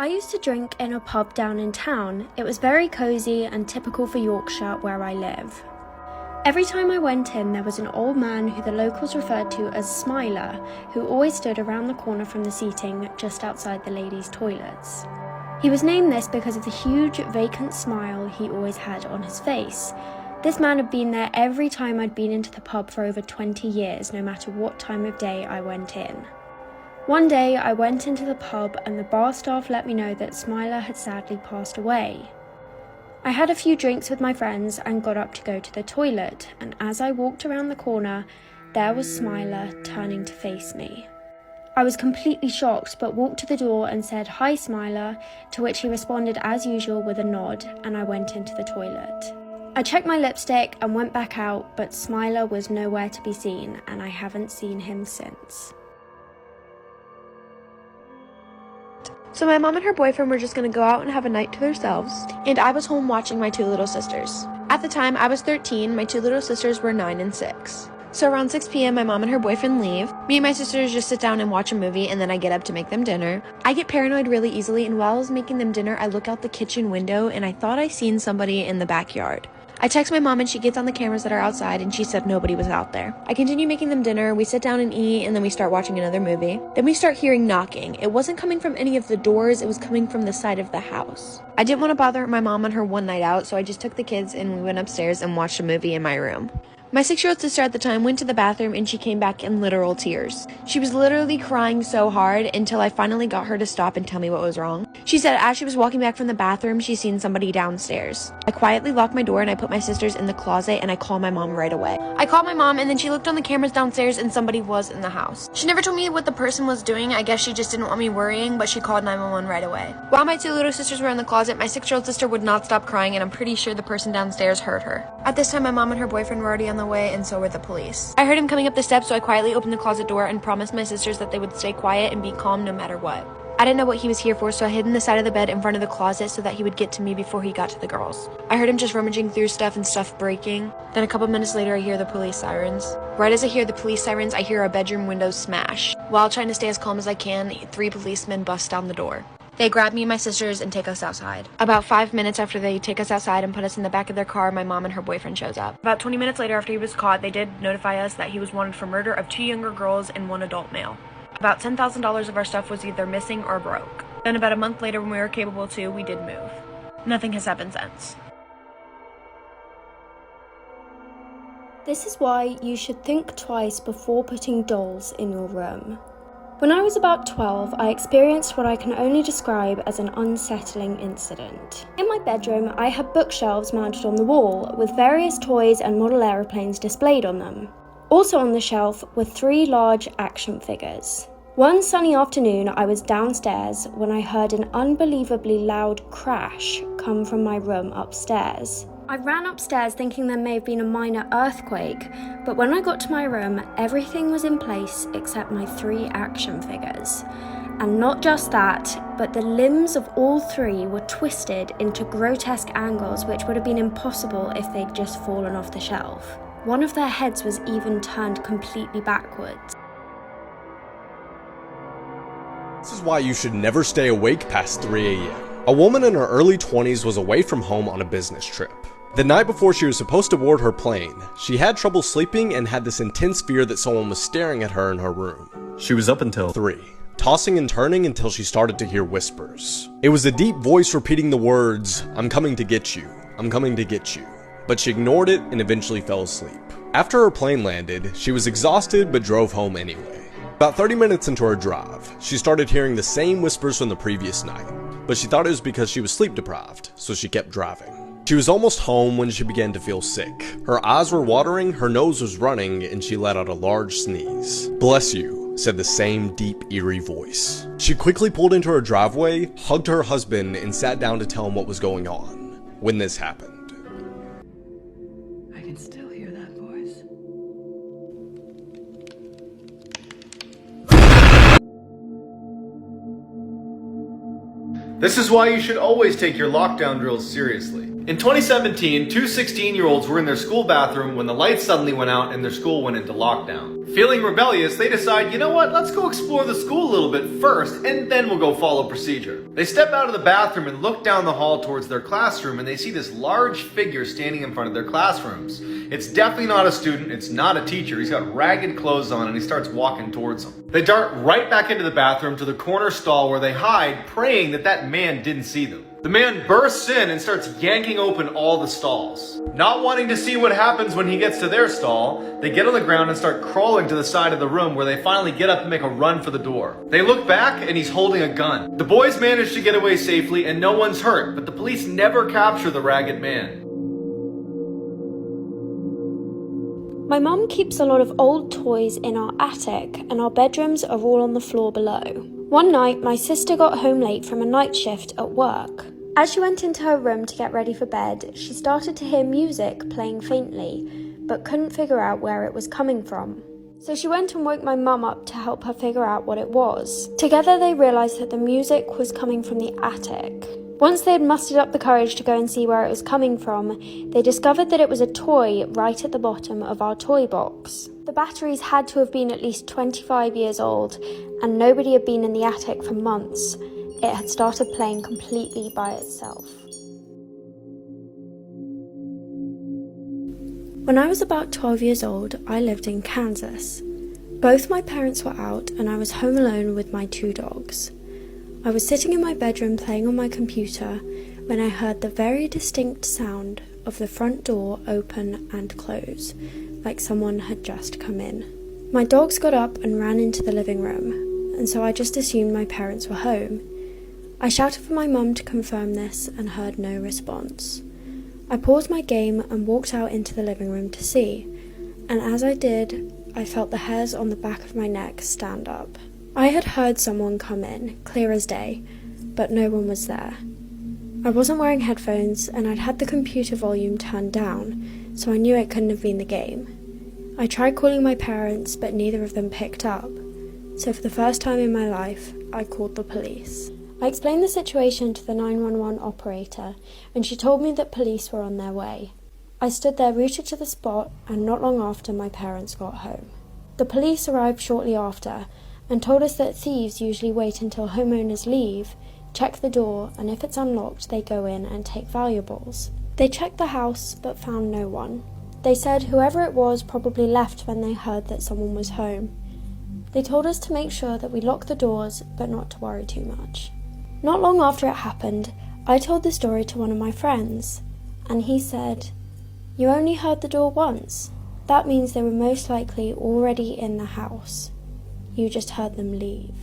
I used to drink in a pub down in town. It was very cosy and typical for Yorkshire where I live. Every time I went in, there was an old man who the locals referred to as Smiler, who always stood around the corner from the seating just outside the ladies' toilets. He was named this because of the huge vacant smile he always had on his face. This man had been there every time I'd been into the pub for over 20 years, no matter what time of day I went in. One day, I went into the pub and the bar staff let me know that Smiler had sadly passed away. I had a few drinks with my friends and got up to go to the toilet, and as I walked around the corner, there was Smiler turning to face me. I was completely shocked, but walked to the door and said, "Hi, Smiler," to which he responded as usual with a nod, and I went into the toilet. I checked my lipstick and went back out, but Smiler was nowhere to be seen, and I haven't seen him since. So my mom and her boyfriend were just going to go out and have a night to themselves, and I was home watching my two little sisters. At the time, I was 13, my two little sisters were 9 and 6. So around 6 p.m., my mom and her boyfriend leave. Me and my sisters just sit down and watch a movie, and then I get up to make them dinner. I get paranoid really easily, and while I was making them dinner, I look out the kitchen window, and I thought I seen somebody in the backyard. I text my mom and she gets on the cameras that are outside and she said nobody was out there. I continue making them dinner, we sit down and eat, and then we start watching another movie. Then we start hearing knocking. It wasn't coming from any of the doors, it was coming from the side of the house. I didn't want to bother my mom on her one night out, so I just took the kids and we went upstairs and watched a movie in my room. My 6-year-old sister at the time went to the bathroom and she came back in literal tears. She was literally crying so hard until I finally got her to stop and tell me what was wrong. She said as she was walking back from the bathroom, she seen somebody downstairs. I quietly locked my door and I put my sisters in the closet and I called my mom right away. I called my mom and then she looked on the cameras downstairs and somebody was in the house. She never told me what the person was doing. I guess she just didn't want me worrying, but she called 911 right away. While my two little sisters were in the closet, my 6-year-old sister would not stop crying and I'm pretty sure the person downstairs heard her. At this time, my mom and her boyfriend were already on the way and so were the police. I heard him coming up the steps, so I quietly opened the closet door and promised my sisters that they would stay quiet and be calm no matter what. I didn't know what he was here for, so I hid in the side of the bed in front of the closet so that he would get to me before he got to the girls. I heard him just rummaging through stuff and stuff breaking. Then a couple minutes later, I hear the police sirens. Right as I hear the police sirens, I hear our bedroom windows smash. While trying to stay as calm as I can, 3 policemen bust down the door. They grab me and my sisters and take us outside. About 5 minutes after they take us outside and put us in the back of their car, my mom and her boyfriend shows up. About 20 minutes later after he was caught, they did notify us that he was wanted for murder of 2 younger girls and 1 adult male. About $10,000 of our stuff was either missing or broke. Then about a month later when we were capable to, we did move. Nothing has happened since. This is why you should think twice before putting dolls in your room. When I was about 12, I experienced what I can only describe as an unsettling incident. In my bedroom, I had bookshelves mounted on the wall, with various toys and model aeroplanes displayed on them. Also on the shelf were 3 large action figures. One sunny afternoon, I was downstairs when I heard an unbelievably loud crash come from my room upstairs. I ran upstairs thinking there may have been a minor earthquake, but when I got to my room, everything was in place except my 3 action figures. And not just that, but the limbs of all 3 were twisted into grotesque angles which would have been impossible if they'd just fallen off the shelf. One of their heads was even turned completely backwards. This is why you should never stay awake past 3 a.m. A woman in her early 20s was away from home on a business trip. The night before she was supposed to board her plane, she had trouble sleeping and had this intense fear that someone was staring at her in her room. She was up until 3, tossing and turning until she started to hear whispers. It was a deep voice repeating the words, "I'm coming to get you, I'm coming to get you." But she ignored it and eventually fell asleep. After her plane landed, she was exhausted but drove home anyway. About 30 minutes into her drive, she started hearing the same whispers from the previous night, but she thought it was because she was sleep deprived, so she kept driving. She was almost home when she began to feel sick. Her eyes were watering, her nose was running, and she let out a large sneeze. "Bless you," said the same deep, eerie voice. She quickly pulled into her driveway, hugged her husband, and sat down to tell him what was going on. When this happened, I can still hear that voice. This is why you should always take your lockdown drills seriously. In 2017, 2 16-year-olds were in their school bathroom when the lights suddenly went out and their school went into lockdown. Feeling rebellious, they decide, you know what, let's go explore the school a little bit first, and then we'll go follow procedure. They step out of the bathroom and look down the hall towards their classroom, and they see this large figure standing in front of their classrooms. It's definitely not a student, it's not a teacher. He's got ragged clothes on, and he starts walking towards them. They dart right back into the bathroom to the corner stall where they hide, praying that that man didn't see them. The man bursts in and starts yanking open all the stalls. Not wanting to see what happens when he gets to their stall, they get on the ground and start crawling to the side of the room where they finally get up and make a run for the door. They look back and he's holding a gun. The boys manage to get away safely and no one's hurt, but the police never capture the ragged man. My mum keeps a lot of old toys in our attic, and our bedrooms are all on the floor below. One night, my sister got home late from a night shift at work. As she went into her room to get ready for bed, she started to hear music playing faintly, but couldn't figure out where it was coming from. So she went and woke my mum up to help her figure out what it was. Together they realised that the music was coming from the attic. Once they had mustered up the courage to go and see where it was coming from, they discovered that it was a toy right at the bottom of our toy box. The batteries had to have been at least 25 years old, and nobody had been in the attic for months. It had started playing completely by itself. When I was about 12 years old, I lived in Kansas. Both my parents were out, and I was home alone with my 2 dogs. I was sitting in my bedroom playing on my computer when I heard the very distinct sound of the front door open and close, like someone had just come in. My dogs got up and ran into the living room, and so I just assumed my parents were home. I shouted for my mum to confirm this and heard no response. I paused my game and walked out into the living room to see, and as I did, I felt the hairs on the back of my neck stand up. I had heard someone come in, clear as day, but no one was there. I wasn't wearing headphones and I'd had the computer volume turned down, so I knew it couldn't have been the game. I tried calling my parents, but neither of them picked up. So for the first time in my life, I called the police. I explained the situation to the 911 operator, and she told me that police were on their way. I stood there rooted to the spot, and not long after my parents got home. The police arrived shortly after, and told us that thieves usually wait until homeowners leave, check the door, and if it's unlocked, they go in and take valuables. They checked the house, but found no one. They said whoever it was probably left when they heard that someone was home. They told us to make sure that we lock the doors, but not to worry too much. Not long after it happened, I told the story to one of my friends, and he said, "You only heard the door once. That means they were most likely already in the house. You just heard them leave."